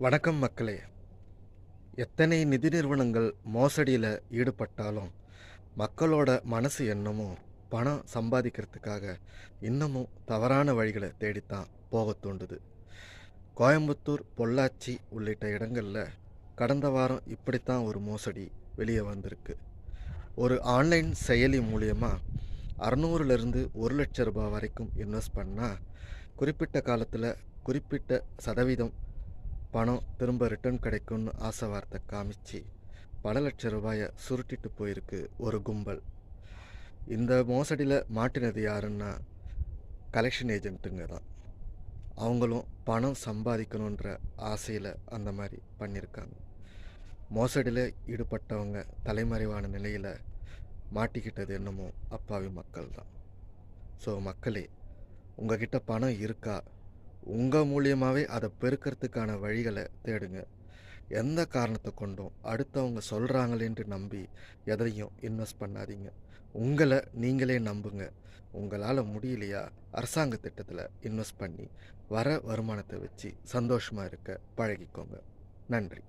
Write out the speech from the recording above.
வணக்கம் மக்களே. எத்தனை நிதி நிறுவனங்கள் மோசடியில் ஈடுபட்டாலும் மக்களோட மனசு என்னமோ பணம் சம்பாதிக்கிறதுக்காக இன்னமும் தவறான வழிகளை தேடித்தான் போக தூண்டுது. கோயம்புத்தூர், பொள்ளாச்சி உள்ளிட்ட இடங்களில் கடந்த வாரம் இப்படித்தான் ஒரு மோசடி வெளியே வந்திருக்கு. ஒரு ஆன்லைன் செயலி மூலியமாக 600லேருந்து 1,00,000 ரூபாய் வரைக்கும் இன்வெஸ்ட் பண்ணால் குறிப்பிட்ட காலத்தில் குறிப்பிட்ட சதவீதம் பணம் திரும்ப ரிட்டர்ன் கிடைக்கும்னு ஆசை வார்த்தை காமிச்சு பல லட்ச ரூபாயை சுருட்டிட்டு போயிருக்கு ஒரு கும்பல். இந்த மோசடியில் மாட்டினது யாருன்னா கலெக்ஷன் ஏஜென்ட்டுங்க தான். அவங்களும் பணம் சம்பாதிக்கணுன்ற ஆசையில் அந்த மாதிரி பண்ணியிருக்காங்க. மோசடியில் ஈடுபட்டவங்க தலைமறைவான நிலையில் மாட்டிக்கிட்டது என்னமோ அப்பாவி மக்கள் தான். ஸோ மக்களே, உங்ககிட்ட பணம் இருக்கா, உங்கள் மூலியமாகவே அதை பெருக்கிறதுக்கான வழிகளை தேடுங்க. எந்த காரணத்தை கொண்டும் அடுத்தவங்க சொல்கிறாங்களேன்ட்டு நம்பி எதையும் இன்வெஸ்ட் பண்ணாதீங்க. உங்களை நீங்களே நம்புங்க. உங்களால் முடியலையா, அரசாங்க திட்டத்தில் இன்வெஸ்ட் பண்ணி வர வருமானத்தை வச்சு சந்தோஷமாக இருக்க பழகிக்கோங்க. நன்றி.